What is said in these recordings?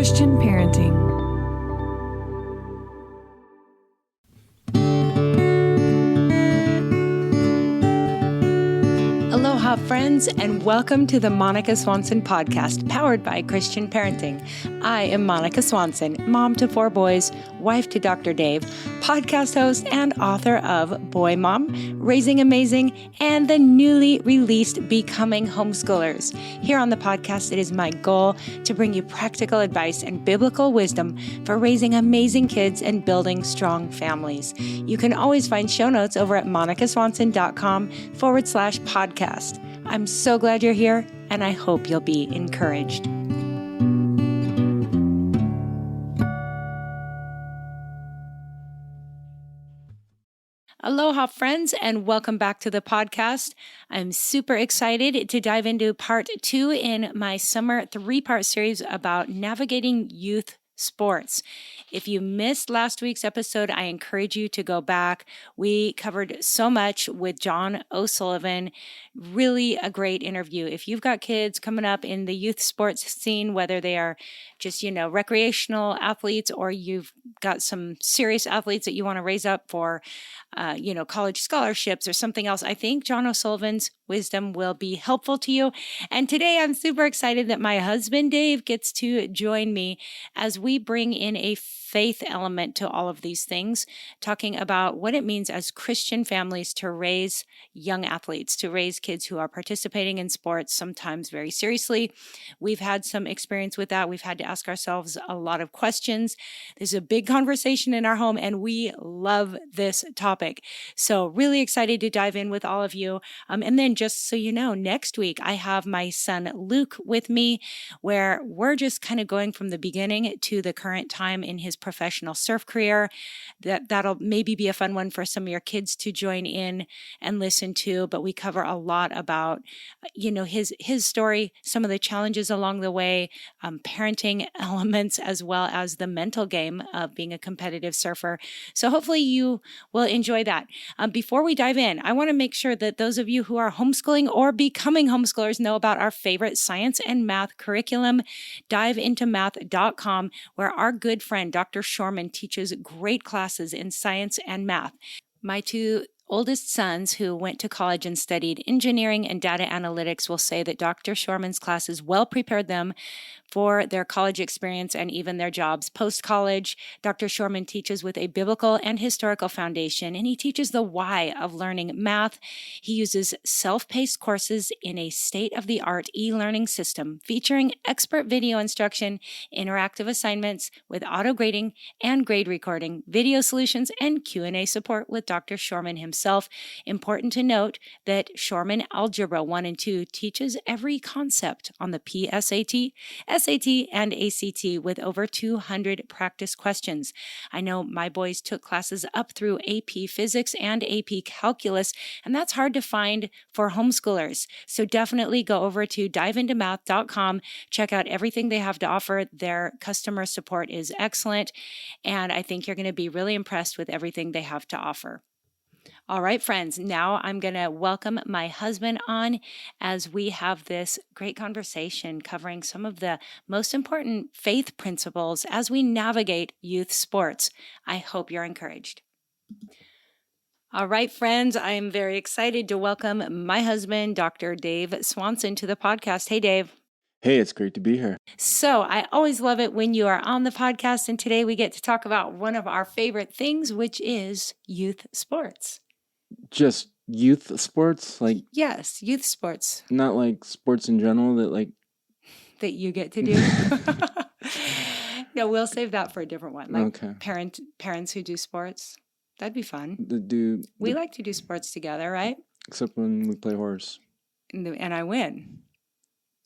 Christian parenting. Aloha, friends, and welcome to the Monica Swanson podcast, powered by Christian Parenting. I am Monica Swanson, mom to 4 boys, wife to Dr. Dave, podcast host and author of Boy Mom, Raising Amazing, and the newly released Becoming Homeschoolers. Here on the podcast, it is my goal to bring you practical advice and biblical wisdom for raising amazing kids and building strong families. You can always find show notes over at monicaswanson.com/podcast. I'm so glad you're here, and I hope you'll be encouraged. Aloha, friends, and welcome back to the podcast. I'm super excited to dive into part 2 in my summer 3-part series about navigating youth sports. If you missed last week's episode, I encourage you to go back. We covered so much with John O'Sullivan. Really a great interview. If you've got kids coming up in the youth sports scene, whether they are just, recreational athletes, or you've got some serious athletes that you want to raise up for, college scholarships or something else, I think John O'Sullivan's wisdom will be helpful to you. And today I'm super excited that my husband, Dave, gets to join me as we bring in a faith element to all of these things, talking about what it means as Christian families to raise young athletes, to raise kids who are participating in sports, sometimes very seriously. We've had some experience with that. We've had to ask ourselves a lot of questions. There's a big conversation in our home, and we love this topic. So really excited to dive in with all of you. And then just so you know, next week I have my son Luke with me, where we're just kind of going from the beginning to the current time in his professional surf career. That'll maybe be a fun one for some of your kids to join in and listen to. But we cover a lot about, his story, some of the challenges along the way, parenting elements, as well as the mental game of being a competitive surfer. So hopefully you will enjoy that. Before we dive in, I want to make sure that those of you who are homeschooling or becoming homeschoolers know about our favorite science and math curriculum, diveintomath.com, where our good friend, Dr. Shorman, teaches great classes in science and math. My 2 oldest sons who went to college and studied engineering and data analytics will say that Dr. Shorman's classes well prepared them for their college experience and even their jobs post-college. Dr. Shorman teaches with a biblical and historical foundation, and he teaches the why of learning math. He uses self-paced courses in a state-of-the-art e-learning system featuring expert video instruction, interactive assignments with auto-grading and grade recording, video solutions, and Q&A support with Dr. Shorman himself. Important to note that Shorman Algebra 1 and 2 teaches every concept on the PSAT, SAT, and ACT with over 200 practice questions. I know my boys took classes up through AP Physics and AP Calculus, and that's hard to find for homeschoolers. So definitely go over to diveintomath.com, check out everything they have to offer. Their customer support is excellent, and I think you're going to be really impressed with everything they have to offer. All right, friends, now I'm going to welcome my husband on as we have this great conversation covering some of the most important faith principles as we navigate youth sports. I hope you're encouraged. All right, friends, I am very excited to welcome my husband, Dr. Dave Swanson, to the podcast. Hey, Dave. Hey, it's great to be here. So I always love it when you are on the podcast, and today we get to talk about one of our favorite things, which is youth sports. Just youth sports? Yes, youth sports. Not like sports in general that you get to do? No, we'll save that for a different one. Okay. Parents who do sports. That'd be fun. We like to do sports together, right? Except when we play horse. And I win.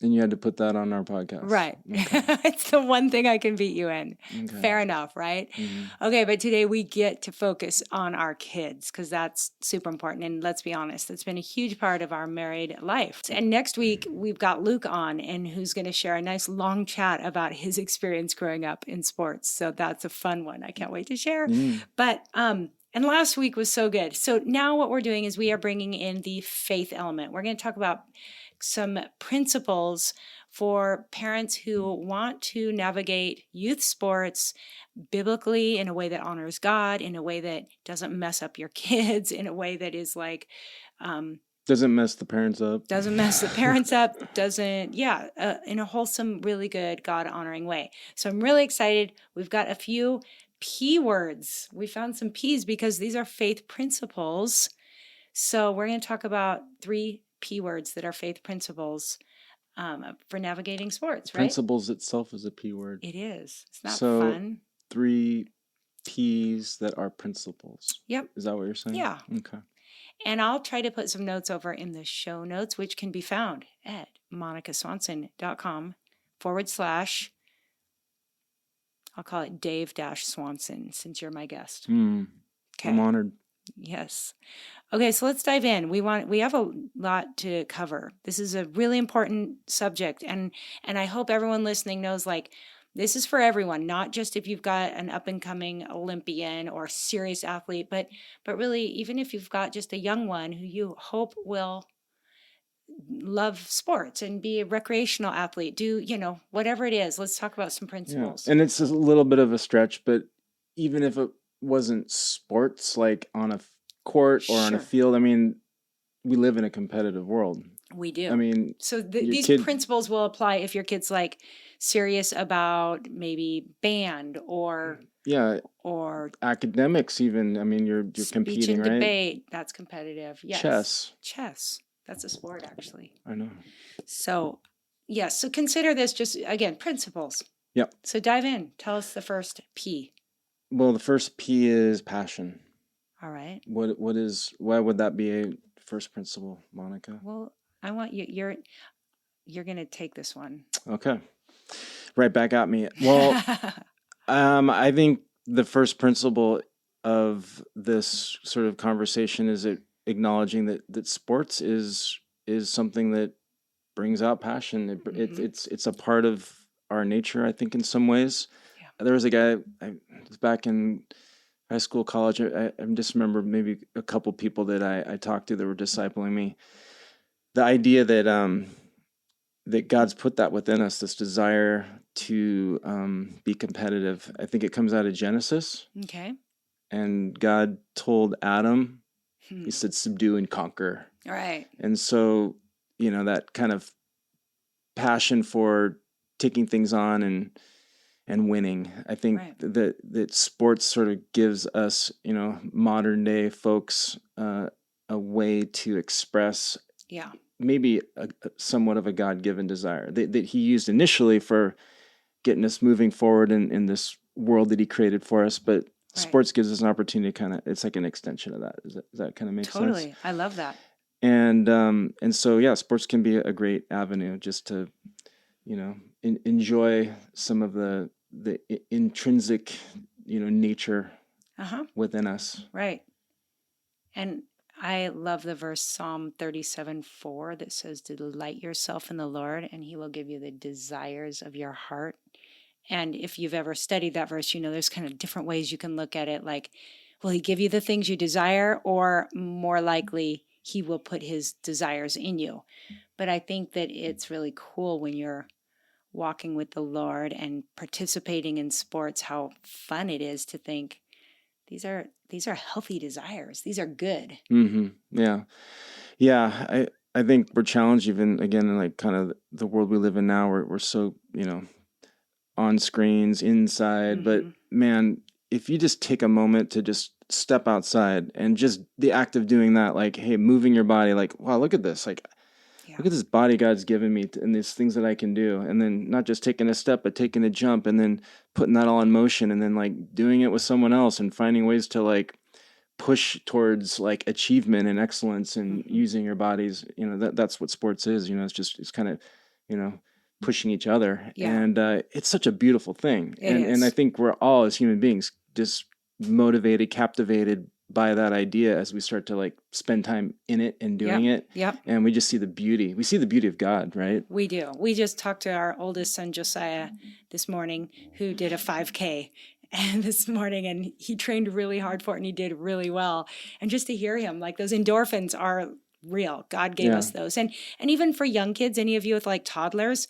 And you had to put that on our podcast. Right. Okay. It's the one thing I can beat you in. Okay. Fair enough, right? Mm-hmm. Okay, but today we get to focus on our kids because that's super important. And let's be honest, it's been a huge part of our married life. And next week, we've got Luke on, and who's going to share a nice long chat about his experience growing up in sports. So that's a fun one. I can't wait to share. But and last week was so good. So now what we're doing is we are bringing in the faith element. We're going to talk about some principles for parents who want to navigate youth sports biblically in a way that honors God, in a way that doesn't mess up your kids, in a way that is like, Doesn't mess the parents up. doesn't mess the parents up, in a wholesome, really good, God honoring way. So I'm really excited. We've got a few P words. We found some P's because these are faith principles. So we're going to talk about 3 P words that are faith principles for navigating sports, right? Principles itself is a P word. It is. It's not So fun. 3 P's that are principles. Yep. Is that what you're saying? Yeah. Okay. And I'll try to put some notes over in the show notes, which can be found at monicaswanson.com / I'll call it Dave-Swanson since you're my guest. Okay. I'm honored. Yes. Okay, so let's dive in. We have a lot to cover. This is a really important subject, and I hope everyone listening knows, like, this is for everyone, not just if you've got an up and coming Olympian or serious athlete, but really even if you've got just a young one who you hope will love sports and be a recreational athlete, do, whatever it is. Let's talk about some principles. Yeah. And it's a little bit of a stretch, but even if it wasn't sports, like on a court or on a Sure. field, I mean, we live in a competitive world. We do. I mean, so these principles will apply if your kid's like serious about maybe band or academics even. I mean, you're competing, speech and right? debate. That's competitive. Yes. Chess. That's a sport, actually. I know. So, yes. So consider this just, again, principles. Yep. So dive in. Tell us the first P. Well, the first P is passion. All right. Why would that be a first principle, Monica? Well, I want you're going to take this one. Okay. Right back at me. Well, I think the first principle of this sort of conversation is acknowledging that sports is something that brings out passion. It's a part of our nature, I think, in some ways. Yeah. There was a guy, it was back in high school, college. I just remember maybe a couple people that I talked to that were discipling me. The idea that God's put that within us, this desire to be competitive. I think it comes out of Genesis. Okay. And God told Adam, he said, subdue and conquer. All right. And so, that kind of passion for taking things on and winning. I think that sports sort of gives us, modern day folks, a way to express maybe somewhat of a God-given desire that he used initially for getting us moving forward in this world that he created for us. But sports gives us an opportunity to it's like an extension of that. Does that kind of make sense? Totally. I love that. And so, sports can be a great avenue just to, enjoy some of the intrinsic, nature within us. Right. And I love the verse Psalm 37:4 that says, delight yourself in the Lord and he will give you the desires of your heart. And if you've ever studied that verse, there's kind of different ways you can look at it. Like, will he give you the things you desire, or more likely he will put his desires in you? But I think that it's really cool when you're walking with the Lord and participating in sports, how fun it is to think these are healthy desires. These are good. Mm-hmm. Yeah. Yeah. I think we're challenged even again in like kind of the world we live in now. We're so, on screens, inside. But man, if you just take a moment to just step outside and just the act of doing that, like, hey, moving your body, like, wow, look at this. Like, look at this body God's given me and these things that I can do. And then not just taking a step, but taking a jump and then putting that all in motion and then like doing it with someone else and finding ways to like push towards like achievement and excellence and using your bodies. That's what sports is. It's kind of, pushing each other. Yeah. And it's such a beautiful thing. And I think we're all as human beings just motivated, captivated by that idea as we start to like spend time in it and doing it. Yep. And we just see the beauty. We see the beauty of God, right? We do. We just talked to our oldest son, Josiah, this morning, who did a 5K this morning, and he trained really hard for it and he did really well. And just to hear him, like, those endorphins are real. God gave us those. And even for young kids, any of you with like toddlers,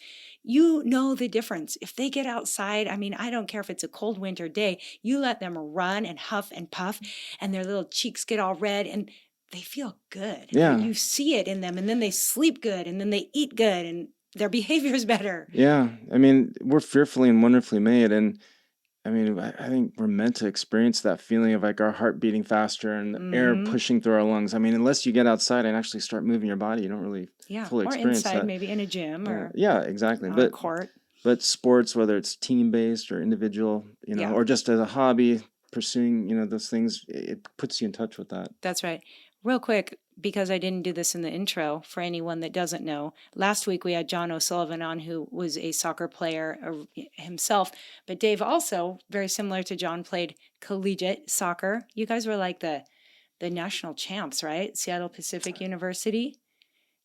You know the difference. If they get outside, I mean, I don't care if it's a cold winter day, you let them run and huff and puff, and their little cheeks get all red, and they feel good. Yeah. You see it in them, and then they sleep good, and then they eat good, and their behavior is better. Yeah. I mean, we're fearfully and wonderfully made. And I mean, I think we're meant to experience that feeling of like our heart beating faster and the air pushing through our lungs. I mean, unless you get outside and actually start moving your body, you don't really fully or experience inside, that. maybe in a gym or Yeah, exactly. on a court. But sports, whether it's team based or individual, or just as a hobby, pursuing, those things, it puts you in touch with that. That's right. Real quick, because I didn't do this in the intro, for anyone that doesn't know, last week we had John O'Sullivan on, who was a soccer player himself. But Dave also, very similar to John, played collegiate soccer. You guys were like the national champs, right? Seattle Pacific University.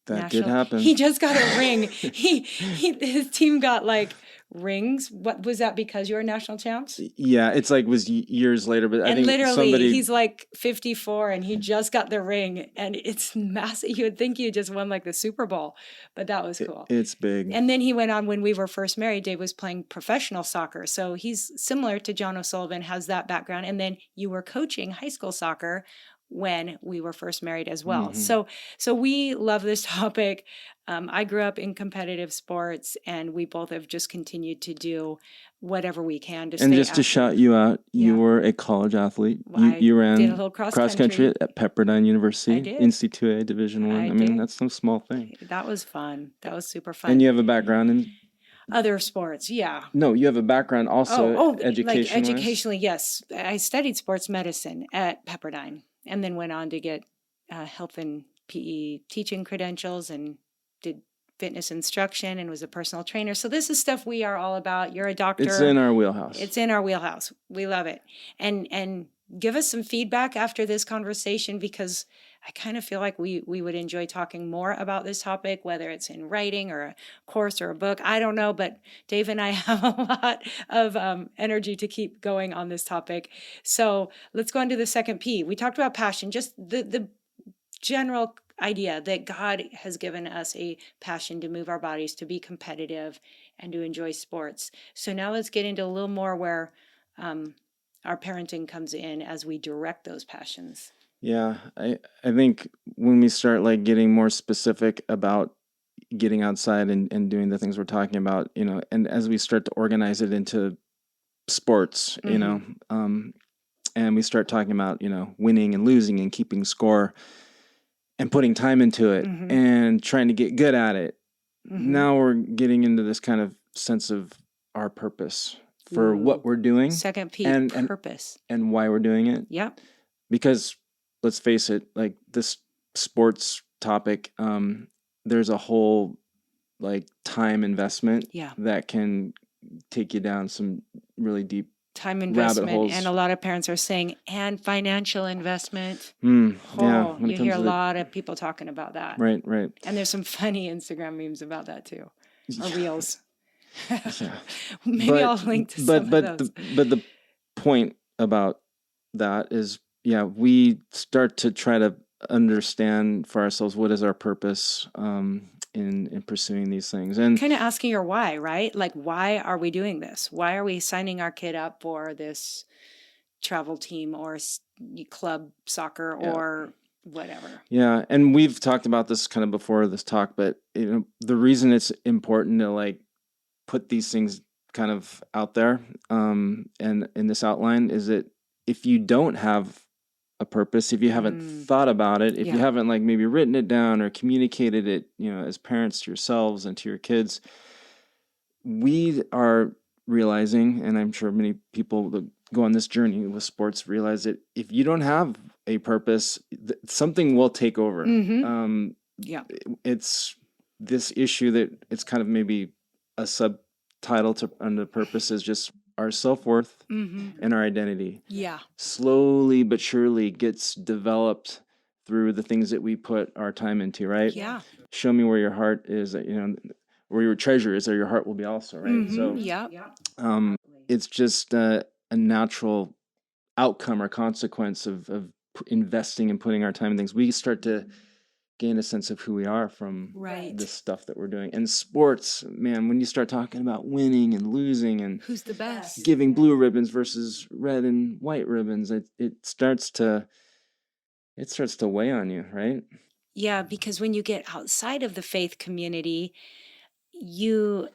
That did happen. He just got a ring. His team got like rings. What was that, because you were national champs? Yeah, it's like was years later, but I think literally he's like 54 and he just got the ring, and it's massive. You would think you just won like the Super Bowl, but that was cool. It's big. And then he went on, when we were first married, Dave was playing professional soccer. So he's similar to John O'Sullivan, has that background. And then you were coaching high school soccer when we were first married as well. So we love this topic. I grew up in competitive sports, and we both have just continued to do whatever we can to stay And just to shout you out, you were a college athlete. You ran did a little cross country at Pepperdine University, I did. NC2A Division I. I mean, that's no small thing. That was fun. That was super fun. And you have a background in other sports, yeah. No, you have a background also educationally. Like educationally, yes. I studied sports medicine at Pepperdine, and then went on to get health and PE teaching credentials, and did fitness instruction, and was a personal trainer. So this is stuff we are all about. You're a doctor. It's in our wheelhouse. It's in our wheelhouse. We love it. And give us some feedback after this conversation, because I kind of feel like we would enjoy talking more about this topic, whether it's in writing or a course or a book. I don't know, but Dave and I have a lot of energy to keep going on this topic. So let's go on to the second P. We talked about passion, just the general idea that God has given us a passion to move our bodies, to be competitive, and to enjoy sports. So now let's get into a little more where our parenting comes in as we direct those passions. Yeah, I think when we start like getting more specific about getting outside and doing the things we're talking about, and as we start to organize it into sports, and we start talking about, winning and losing and keeping score and putting time into it and trying to get good at it. Now we're getting into this kind of sense of our purpose for what we're doing. Second P, purpose. And why we're doing it. Yep. Because let's face it, like this sports topic, there's a whole like time investment that can take you down some really deep time investment, rabbit holes. And a lot of parents are saying, and financial investment. You hear a lot of people talking about that. Right. And there's some funny Instagram memes about that too, or reels. I'll link to some of those. But the point about that is, we start to try to understand for ourselves what is our purpose in pursuing these things, and kind of asking your why, right? Like, why are we doing this? Why are we signing our kid up for this travel team or club soccer or whatever? Yeah, and we've talked about this kind of before this talk, but the reason it's important to like put these things kind of out there and in this outline is that if you don't have a purpose, if you haven't thought about it, if you haven't like maybe written it down or communicated it, as parents to yourselves and to your kids, we are realizing, and I'm sure many people that go on this journey with sports realize that if you don't have a purpose, something will take over. It's this issue that it's kind of maybe a subtitle to under purpose is just our self-worth and our identity. Slowly but surely gets developed through the things that we put our time into, right? Show me where your heart is, where your treasure is, or your heart will be also, right? So it's just a natural outcome or consequence of investing and putting our time in things. We start to gain a sense of who we are from Right. this stuff that we're doing. And sports, man, when you start talking about winning and losing and Who's the best? giving blue ribbons versus red and white ribbons, it starts to weigh on you, right? Yeah, because when you get outside of the faith community, you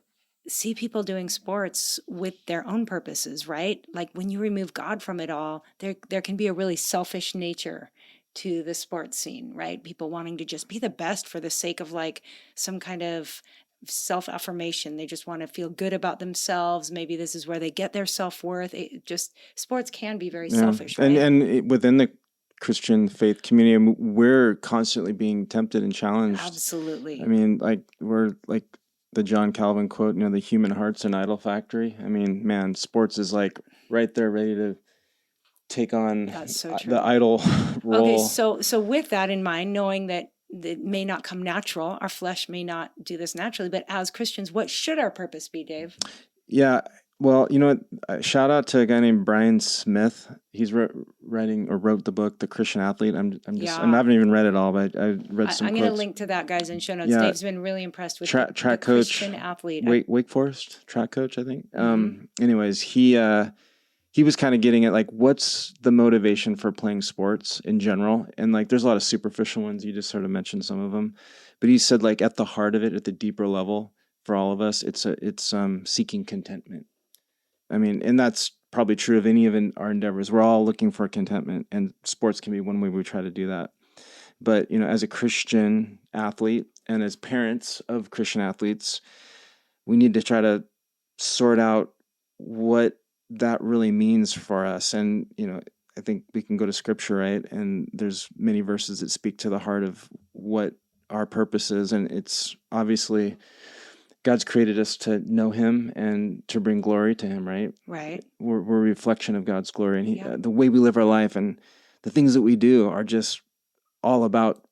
see people doing sports with their own purposes, right? Like when you remove God from it all, there can be a really selfish nature to the sports scene, right? People wanting to just be the best for the sake of like some kind of self-affirmation. They just want to feel good about themselves. Maybe this is where they get their self-worth. It just sports can be very selfish, right? And within the Christian faith community, we're constantly being tempted and challenged. Absolutely. I mean, like we're like the John Calvin quote, the human heart's an idol factory. I mean, man, sports is like right there ready to take on the idol role. Okay, so with that in mind, knowing that it may not come natural, our flesh may not do this naturally, but as Christians, what should our purpose be, Dave? Yeah, well, shout out to a guy named Brian Smith. He's wrote the book, The Christian Athlete. I haven't even read it all, but I read some. I'm going to link to that, guys, in show notes. Yeah. Dave's been really impressed with track the coach, Christian Athlete. Wake Forest track coach, I think. Anyways, he was kind of getting at like, what's the motivation for playing sports in general? And like, there's a lot of superficial ones. You just sort of mentioned some of them, but he said like at the heart of it, at the deeper level for all of us, it's seeking contentment. I mean, and that's probably true of any of our endeavors. We're all looking for contentment, and sports can be one way we try to do that. But, as a Christian athlete and as parents of Christian athletes, we need to try to sort out what that really means for us. And, I think we can go to scripture, right? And there's many verses that speak to the heart of what our purpose is. And it's obviously God's created us to know him and to bring glory to him, right? Right. We're a reflection of God's glory. And the way we live our life and the things that we do are just all about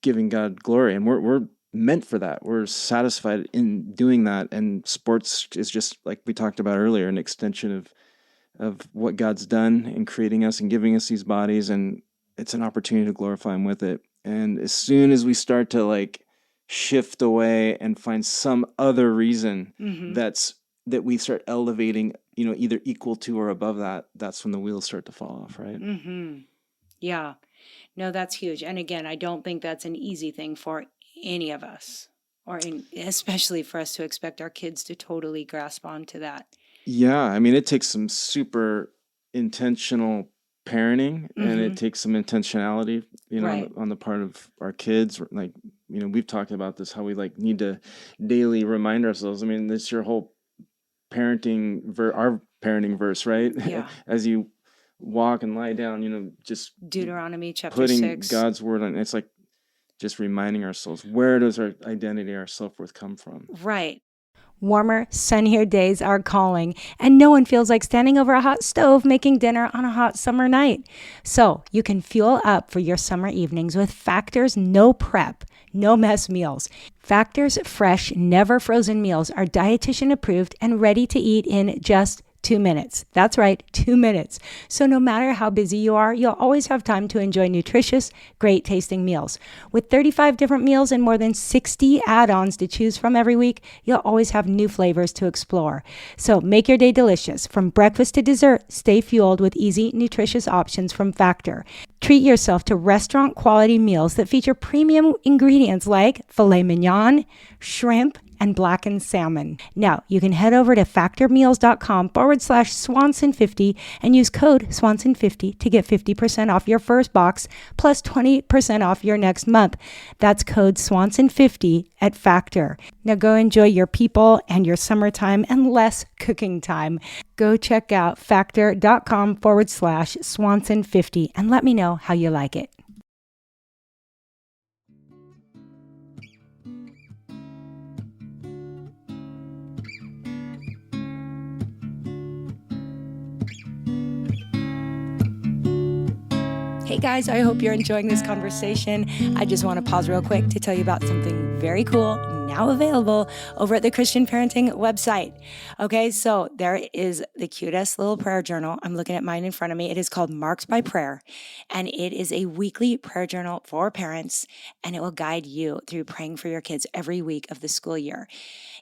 giving God glory. And we're meant for that. We're satisfied in doing that. And sports is just, like we talked about earlier, an extension of what God's done in creating us and giving us these bodies. And it's an opportunity to glorify him with it. And as soon as we start to like shift away and find some other reason that we start elevating, either equal to or above that, that's when the wheels start to fall off, right? Yeah. No, that's huge. And again, I don't think that's an easy thing for any of us, especially for us to expect our kids to totally grasp onto that. Yeah. I mean, it takes some super intentional parenting and it takes some intentionality, right. on the part of our kids. Like, we've talked about this, how we like need to daily remind ourselves. I mean, this is your whole parenting, our parenting verse, right? Yeah. As you walk and lie down, just Deuteronomy chapter putting 6. God's word on. It's like just reminding ourselves, where does our identity, our self-worth come from? Right. Warmer, sunnier days are calling, and no one feels like standing over a hot stove making dinner on a hot summer night. So you can fuel up for your summer evenings with Factor's no prep, no mess meals. Factor's fresh, never frozen meals are dietitian approved and ready to eat in just 2 minutes. That's right, 2 minutes. So no matter how busy you are, you'll always have time to enjoy nutritious, great tasting meals. With 35 different meals and more than 60 add-ons to choose from every week, you'll always have new flavors to explore. So make your day delicious. From breakfast to dessert, stay fueled with easy, nutritious options from Factor. Treat yourself to restaurant quality meals that feature premium ingredients like filet mignon, shrimp, and blackened salmon. Now, you can head over to factormeals.com/Swanson50 and use code Swanson50 to get 50% off your first box plus 20% off your next month. That's code Swanson50 at Factor. Now go enjoy your people and your summertime and less cooking time. Go check out factor.com/Swanson50 and let me know how you like it. Hey guys, I hope you're enjoying this conversation. I just want to pause real quick to tell you about something very cool now available over at the Christian Parenting website. Okay, so there is the cutest little prayer journal. I'm looking at mine in front of me. It is called Marked by Prayer, and it is a weekly prayer journal for parents, and it will guide you through praying for your kids every week of the school year.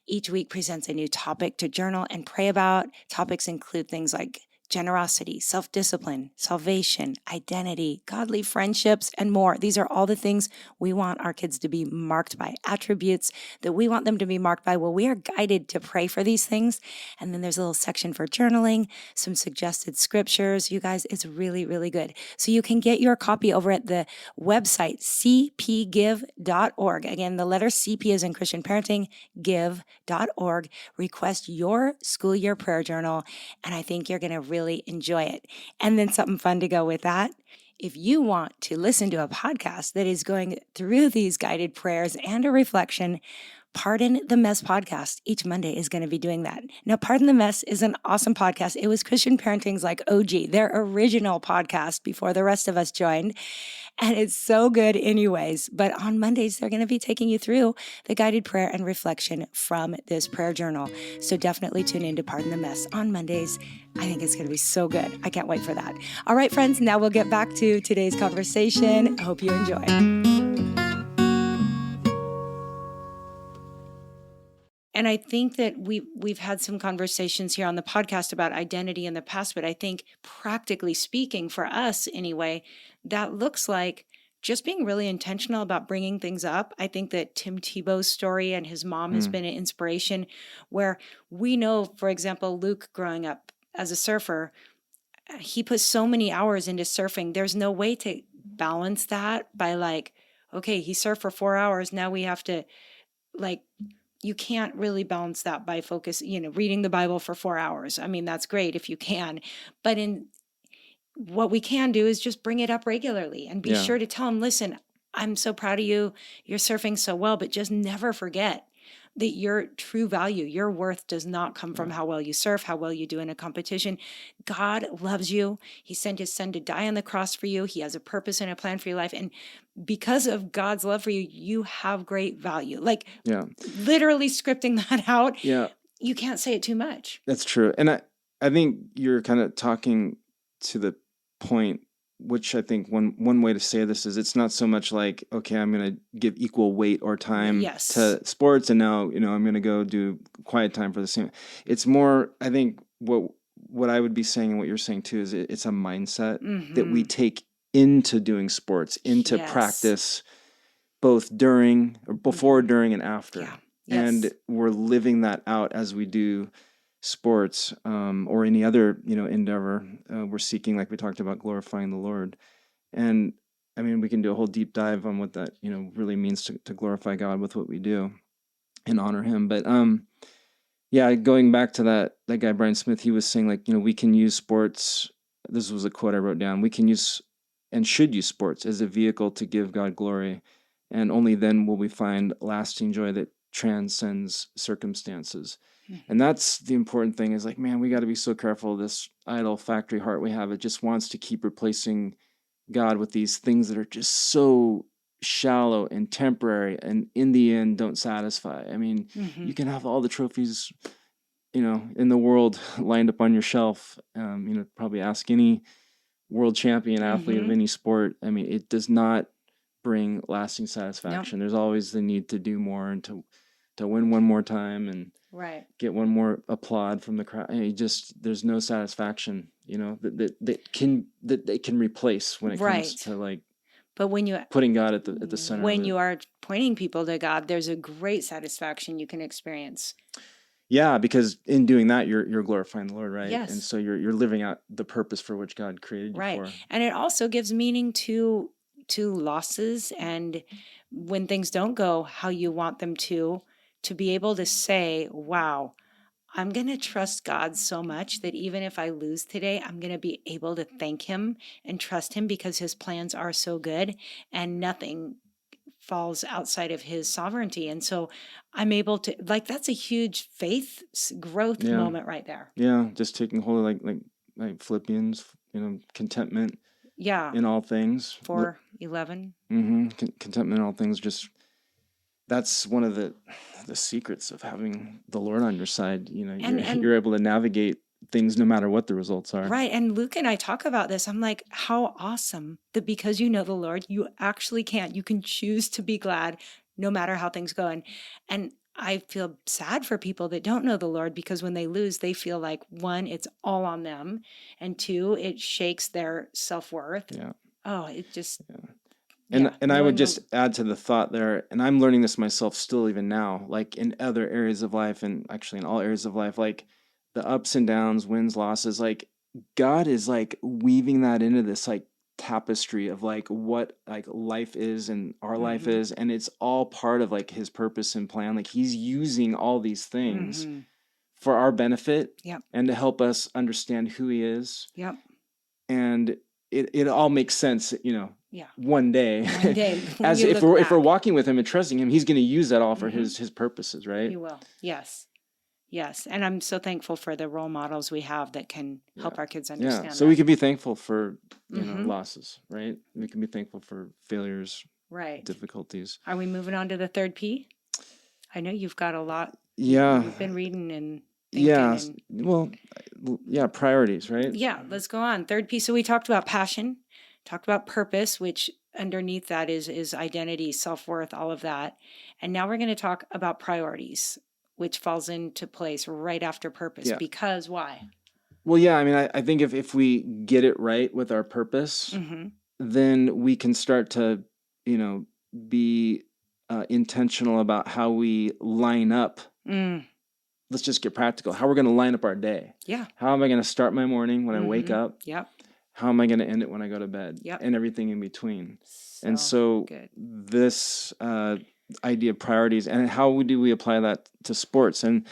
Each week presents a new topic to journal and pray about. Topics include things like generosity, self-discipline, salvation, identity, godly friendships, and more. These are all the things we want our kids to be marked by, attributes that we want them to be marked by. Well, we are guided to pray for these things. And then there's a little section for journaling, some suggested scriptures. You guys, it's really, really good. So you can get your copy over at the website, cpgive.org. Again, the letter CP is in Christian Parenting, give.org. Request your school year prayer journal, and I think you're going to really enjoy it. And then something fun to go with that. If you want to listen to a podcast that is going through these guided prayers and a reflection, Pardon the Mess podcast each Monday is going to be doing that. Now, Pardon the Mess is an awesome podcast. It was Christian Parenting's like OG, their original podcast before the rest of us joined. And it's so good anyways. But on Mondays, they're going to be taking you through the guided prayer and reflection from this prayer journal. So definitely tune in to Pardon the Mess on Mondays. I think it's going to be so good. I can't wait for that. All right, friends, now we'll get back to today's conversation. I hope you enjoy. And I think that we've had some conversations here on the podcast about identity in the past, but I think practically speaking for us anyway, that looks like just being really intentional about bringing things up. I think that Tim Tebow's story and his mom has been an inspiration where we know, for example, Luke growing up as a surfer, he put so many hours into surfing. There's no way to balance that by like, okay, he surfed for 4 hours. Now we have to like, you can't really balance that by reading the Bible for 4 hours. I mean, that's great if you can, but what we can do is just bring it up regularly and be sure to tell him, listen, I'm so proud of you. You're surfing so well, but just never forget that your true value, your worth does not come from how well you surf, how well you do in a competition. God loves you. He sent his son to die on the cross for you. He has a purpose and a plan for your life. And because of God's love for you, you have great value. Like literally scripting that out. Yeah. You can't say it too much. That's true. And I think you're kind of talking to the point, which I think one way to say this is it's not so much like, okay, I'm going to give equal weight or time to sports, and now, I'm going to go do quiet time for the same. It's more, I think what I would be saying and what you're saying too is it's a mindset that we take into doing sports, into practice, both during or before, during, and after. Yeah. Yes. And we're living that out as we do sports or any other endeavor. We're seeking, like we talked about, glorifying the Lord. And I mean, we can do a whole deep dive on what that really means to glorify God with what we do and honor him. But going back to that guy Brian Smith, he was saying, like, we can use sports. This was a quote I wrote down. We can use and should use sports as a vehicle to give God glory, and only then will we find lasting joy that transcends circumstances. And that's the important thing, is like, man, we got to be so careful of this idol factory heart we have. It just wants to keep replacing God with these things that are just so shallow and temporary, and in the end don't satisfy. I mean, you can have all the trophies, in the world lined up on your shelf. Probably ask any world champion athlete of any sport. I mean, it does not bring lasting satisfaction. Nope. There's always the need to do more and to win one more time and get one more applaud from the crowd. There's no satisfaction, that they can replace when it comes to like. But when you putting God at the center, when you are pointing people to God, there's a great satisfaction you can experience. Yeah, because in doing that, you're glorifying the Lord, right? Yes. And so you're living out the purpose for which God created you for. And it also gives meaning to losses, and when things don't go how you want them to be able to say, wow, I'm going to trust God so much that even if I lose today, I'm going to be able to thank him and trust him because his plans are so good and nothing falls outside of his sovereignty. And so I'm able to, like, that's a huge faith growth moment right there. Yeah. Just taking hold of like Philippians, contentment. Yeah. In all things. 4:11. Contentment in all things. Just that's one of the secrets of having the Lord on your side. And You're able to navigate things no matter what the results are. right. And Luke and I talk about this. I'm like, how awesome that because you know the Lord, you actually can. You can choose to be glad no matter how things go. And I feel sad for people that don't know the Lord because when they lose, they feel like, one, it's all on them. And two, it shakes their self-worth. Yeah. Oh, it just, And I would just add to the thought there, and I'm learning this myself still even now, like in other areas of life, and actually in all areas of life, like the ups and downs, wins, losses, like God is like weaving that into this like tapestry of like what like life is and our life is, and it's all part of like his purpose and plan. Like he's using all these things for our benefit and to help us understand who he is. Yep. And it all makes sense, one day. As if we're walking with him and trusting him, he's going to use that all for his purposes, right? He will. Yes. Yes. And I'm so thankful for the role models we have that can help our kids understand. Yeah. So we can be thankful for, losses, right? We can be thankful for failures, right? Difficulties. Are we moving on to the third P? I know you've got a lot. Yeah. You've been reading and thinking. Priorities, right? Yeah. Let's go on. Third P. So we talked about passion, talked about purpose, which underneath that is identity, self-worth, all of that. And now we're going to talk about priorities, which falls into place right after purpose. Yeah. Because why? Well, yeah, I mean, I think if we get it right with our purpose, then we can start to, be intentional about how we line up. Let's just get practical. How we're going to line up our day. Yeah. How am I going to start my morning when I wake up? Yep. How am I going to end it when I go to bed? Yep. And everything in between. So this idea of priorities and how do we apply that to sports? And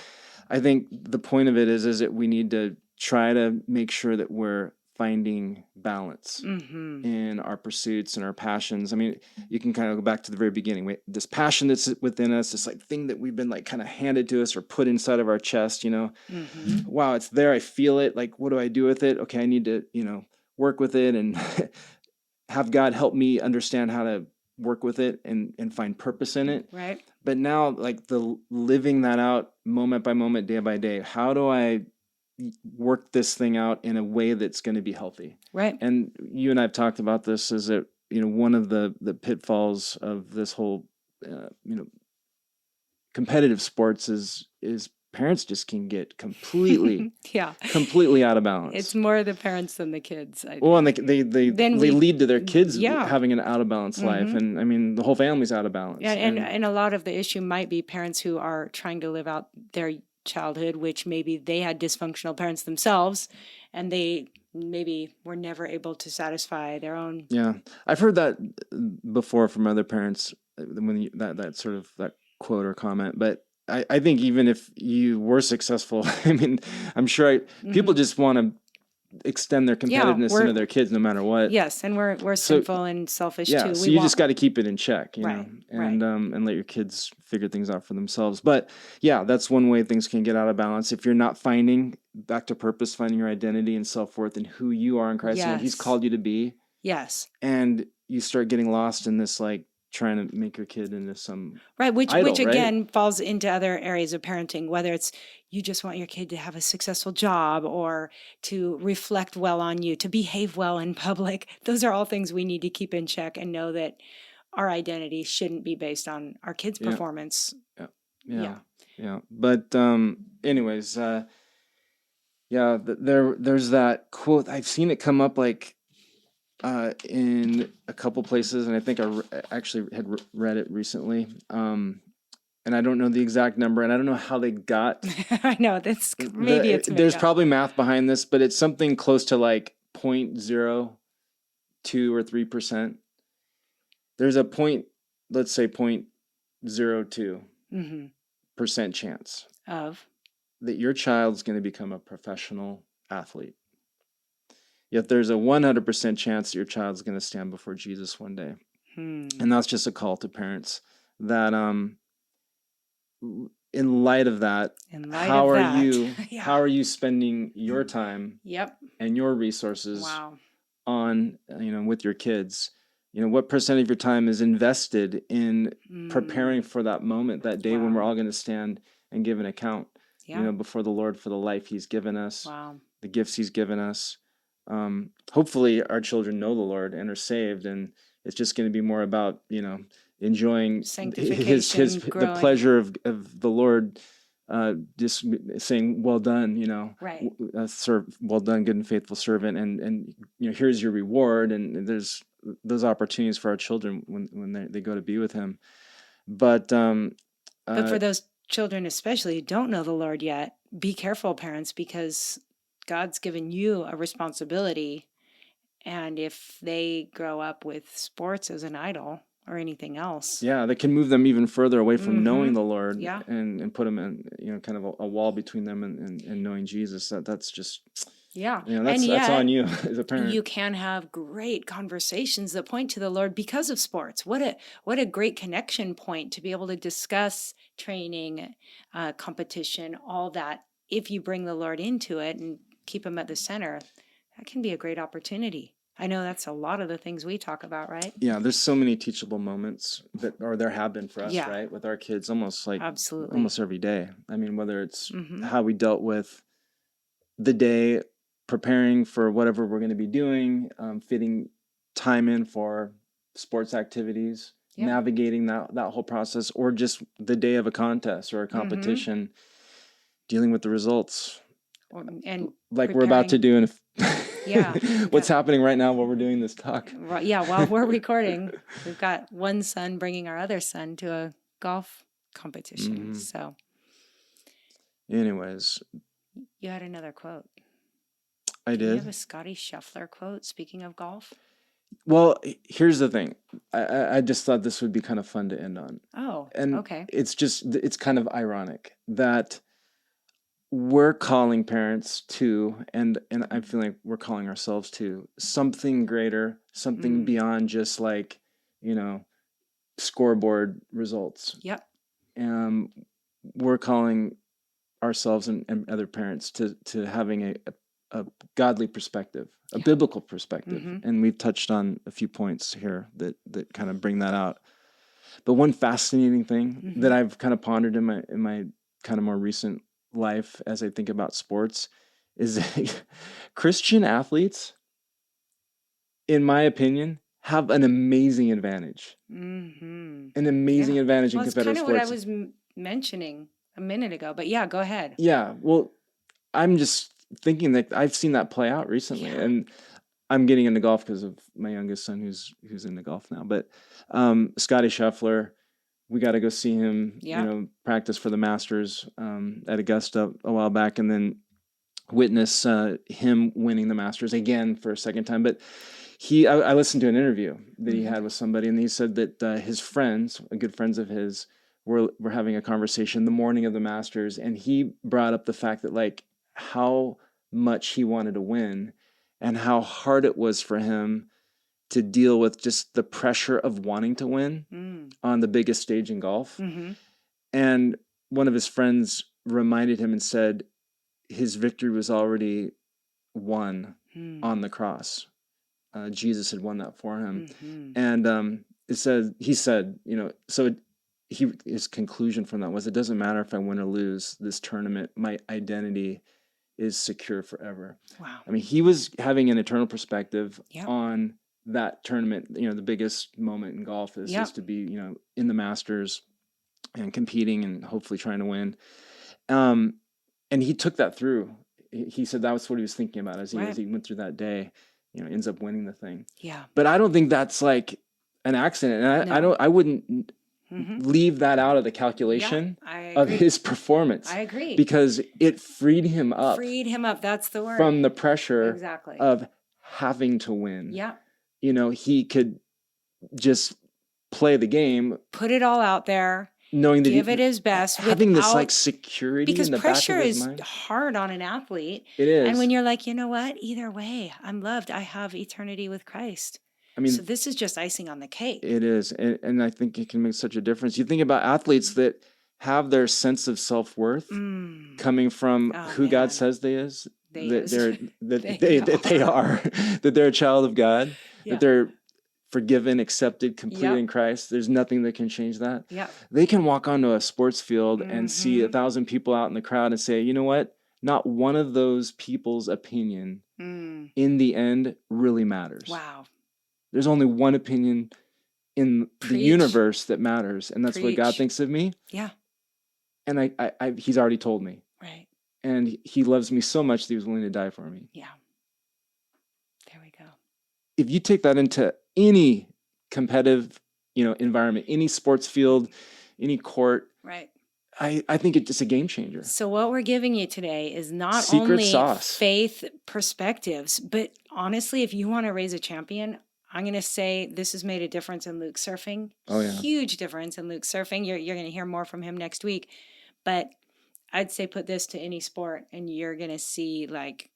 I think the point of it is that we need to try to make sure that we're finding balance in our pursuits and our passions. I mean, you can kind of go back to the very beginning. This passion that's within us, this like thing that we've been like kind of handed to us or put inside of our chest, wow, it's there. I feel it. Like, what do I do with it? Okay, I need to, work with it and have God help me understand how to work with it and find purpose in it. Right. But now, like the living that out moment by moment, day by day, how do I work this thing out in a way that's going to be healthy? Right. And you and I have talked about this, is that, one of the pitfalls of this whole, competitive sports is parents just can get completely completely out of balance. It's more the parents than the kids. And they lead to their kids having an out of balance life. And I mean, the whole family's out of balance. Yeah, and a lot of the issue might be parents who are trying to live out their childhood, which maybe they had dysfunctional parents themselves, and they maybe were never able to satisfy their own. Yeah, I've heard that before from other parents when that sort of that quote or comment, but I think even if you were successful, I mean, I'm sure people just want to extend their competitiveness into their kids no matter what. Yes, and we're sinful and selfish too. So you just got to keep it in check, and let your kids figure things out for themselves. But yeah, that's one way things can get out of balance. If you're not finding back to purpose, finding your identity and self-worth and who you are in Christ and what he's called you to be. Yes. And you start getting lost in this like trying to make your kid into some which idol, again falls into other areas of parenting, whether it's you just want your kid to have a successful job or to reflect well on you, to behave well in public. Those are all things we need to keep in check and know that our identity shouldn't be based on our kids' performance. Yeah. But anyways, there's that quote. I've seen it come up like in a couple places, and I think I actually had read it recently. And I don't know the exact number, and I don't know how they got. I know that's maybe it's there's probably math behind this, but it's something close to like 0.02 or 3%. There's a let's say 0.02% chance of that your child's going to become a professional athlete. Yet there's a 100% chance that your child's going to stand before Jesus one day. And that's just a call to parents that in light of that, how are you spending your time and your resources on, with your kids? what percent of your time is invested in preparing for that moment, that day when we're all going to stand and give an account, before the Lord for the life he's given us, the gifts he's given us. Hopefully our children know the Lord and are saved, and it's just going to be more about, enjoying the pleasure of the Lord, just saying, well done, right. Well done, good and faithful servant. And here's your reward. And there's those opportunities for our children when they go to be with him. But for those children, especially who don't know the Lord yet, be careful, parents, because God's given you a responsibility. And if they grow up with sports as an idol or anything else, that can move them even further away from knowing the Lord, Yeah. and put them in, kind of a wall between them and knowing Jesus. That's just, that's on you as a parent. You can have great conversations that point to the Lord because of sports. What a great connection point to be able to discuss training, competition, all that. If you bring the Lord into it and keep him at the center, that can be a great opportunity. I know that's a lot of the things we talk about, right? Yeah, there's so many teachable moments there have been for us, right? With our kids, almost every day. I mean, whether it's how we dealt with the day, preparing for whatever we're going to be doing, fitting time in for sports activities, navigating that whole process, or just the day of a contest or a competition, dealing with the results. And like we're about to do in what's happening right now while we're doing this talk. While we're recording, we've got one son bringing our other son to a golf competition. So anyways, you had another quote. I did. You have a Scotty Scheffler quote, speaking of golf? Well, here's the thing. I just thought this would be kind of fun to end on. Oh, and okay. It's kind of ironic that we're calling parents to, and I feel like we're calling ourselves to, something greater, something beyond just like, scoreboard results. Yep. We're calling ourselves and other parents to having a godly perspective, a biblical perspective. And we've touched on a few points here that kind of bring that out. But one fascinating thing that I've kind of pondered in my kind of more recent life as I think about sports is that Christian athletes, in my opinion, have an amazing advantage. An amazing advantage in competitive sports. That's kind of what I was mentioning a minute ago, but go ahead. Yeah, well, I'm just thinking that I've seen that play out recently, and I'm getting into golf because of my youngest son who's into golf now. But Scotty Scheffler, we got to go see him, practice for the Masters at Augusta a while back, and then witness him winning the Masters again for a second time. But I listened to an interview that he had with somebody, and he said that his friends, good friends of his, were having a conversation the morning of the Masters, and he brought up the fact that like how much he wanted to win and how hard it was for him to deal with just the pressure of wanting to win on the biggest stage in golf. And one of his friends reminded him and said his victory was already won on the cross. Jesus had won that for him. And he said, so his conclusion from that was, it doesn't matter if I win or lose this tournament, my identity is secure forever. Wow. I mean, he was having an eternal perspective on that tournament. The biggest moment in golf is to be, in the Masters and competing and hopefully trying to win. And he took that through. He said that was what he was thinking about as he went through that day, ends up winning the thing. Yeah. But I don't think that's like an accident. And I wouldn't leave that out of the calculation of his performance. I agree. Because it freed him up. That's the word. From the pressure of having to win. Yeah. He could just play the game. Put it all out there. Knowing that give it his best. Having this like security because in the back of his mind. Because pressure is hard on an athlete. It is. And when you're like, you know what? Either way, I'm loved. I have eternity with Christ. I mean, so this is just icing on the cake. It is. And I think it can make such a difference. You think about athletes that have their sense of self-worth coming from who God says they are, that they're a child of God, that they're forgiven, accepted, completed Yep. in Christ. There's nothing that can change that. Yep. They can walk onto a sports field and see 1,000 people out in the crowd and say, you know what? Not one of those people's opinion in the end really matters. Wow. There's only one opinion in the Preach. universe that matters, and that's what God Preach. thinks of me. Yeah. And I he's already told me. Right. And he loves me so much that he was willing to die for me. Yeah. There we go. If you take that into any competitive, environment, any sports field, any court, Right. I think it's just a game changer. So what we're giving you today is not Secret only sauce. faith perspectives, but honestly, if you want to raise a champion, I'm going to say this has made a difference in Luke surfing. Oh, yeah. Huge difference in Luke surfing. You're going to hear more from him next week. But I'd say put this to any sport and you're going to see like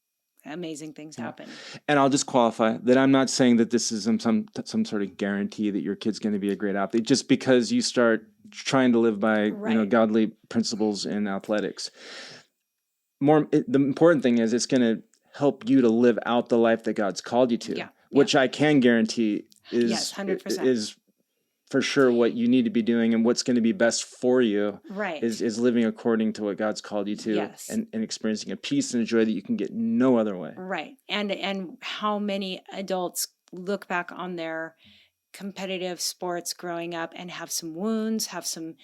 amazing things happen. And I'll just qualify that I'm not saying that this is some sort of guarantee that your kid's going to be a great athlete just because you start trying to live by godly principles in athletics. The important thing is it's going to help you to live out the life that God's called you to, which I can guarantee is 100%. is for sure what you need to be doing and what's going to be best for you. Right. Is living according to what God's called you to, and experiencing a peace and a joy that you can get no other way. Right. And how many adults look back on their competitive sports growing up and have some wounds, have some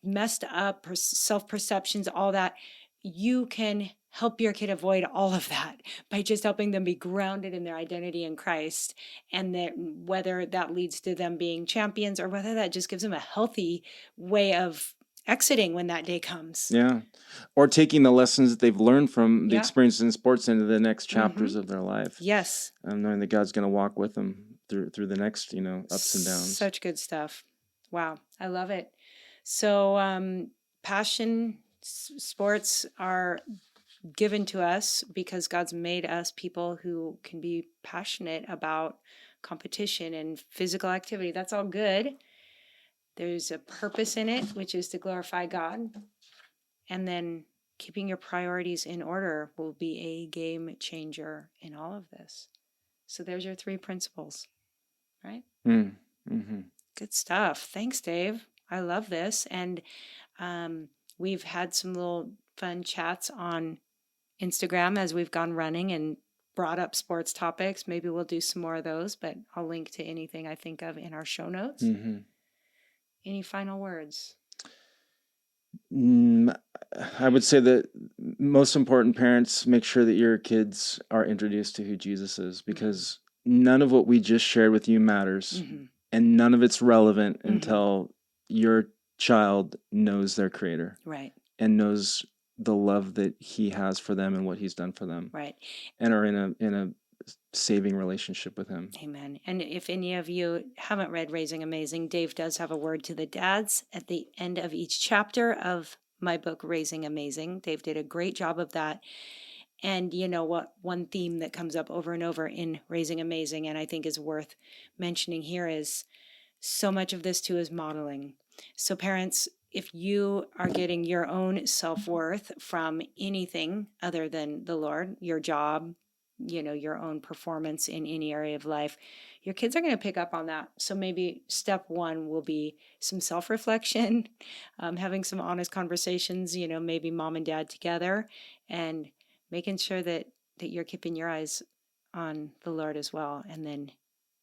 messed up self-perceptions, all that. You can help your kid avoid all of that by just helping them be grounded in their identity in Christ, and that whether that leads to them being champions or whether that just gives them a healthy way of exiting when that day comes. Yeah. Or taking the lessons that they've learned from the experiences in sports into the next chapters of their life. Yes. Knowing that God's going to walk with them through the next, ups and downs. Such good stuff. Wow. I love it. So, passion sports are given to us because God's made us people who can be passionate about competition and physical activity. That's all good. There's a purpose in it, which is to glorify God. And then keeping your priorities in order will be a game changer in all of this. So there's your 3 principles, right? Mm-hmm. Good stuff. Thanks, Dave. I love this. And we've had some little fun chats on Instagram as we've gone running and brought up sports topics. Maybe we'll do some more of those, but I'll link to anything I think of in our show notes. Mm-hmm. Any final words? I would say that most important, parents, make sure that your kids are introduced to who Jesus is, because none of what we just shared with you matters, and none of it's relevant until your child knows their Creator, right, and knows the love that He has for them and what He's done for them, right, and are in a saving relationship with Him. Amen. And if any of you haven't read Raising Amazing, Dave does have a word to the dads at the end of each chapter of my book, Raising Amazing. Dave did a great job of that. And you know what? One theme that comes up over and over in Raising Amazing, and I think is worth mentioning here, is so much of this too is modeling. So parents, if you are getting your own self-worth from anything other than the Lord, your job, your own performance in any area of life, your kids are going to pick up on that. So maybe step 1 will be some self-reflection, having some honest conversations, maybe mom and dad together, and making sure that you're keeping your eyes on the Lord as well, and then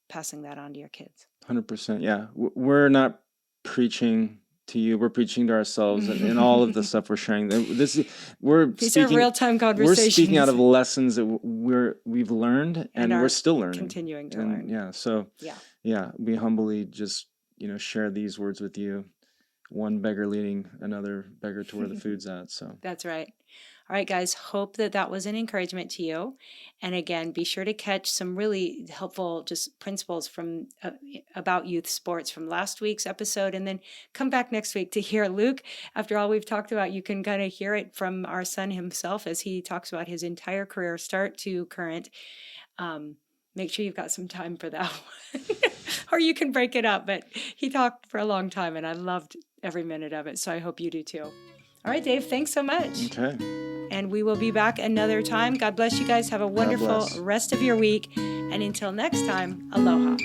passing that on to your kids. 100%. Yeah. We're not preaching to you, we're preaching to ourselves, and all of the stuff we're sharing. These are real-time conversations. We're speaking out of lessons that we've learned, and we're still learning, continuing to learn. Yeah. So we humbly just share these words with you. One beggar leading another beggar to where the food's at. So that's right. All right, guys, hope that was an encouragement to you. And again, be sure to catch some really helpful just principles from about youth sports from last week's episode, and then come back next week to hear Luke. After all we've talked about, you can kind of hear it from our son himself as he talks about his entire career, start to current. Make sure you've got some time for that one. Or you can break it up, but he talked for a long time, and I loved every minute of it, so I hope you do too. All right, Dave, thanks so much. Okay. And we will be back another time. God bless you guys. Have a wonderful rest of your week. And until next time, aloha.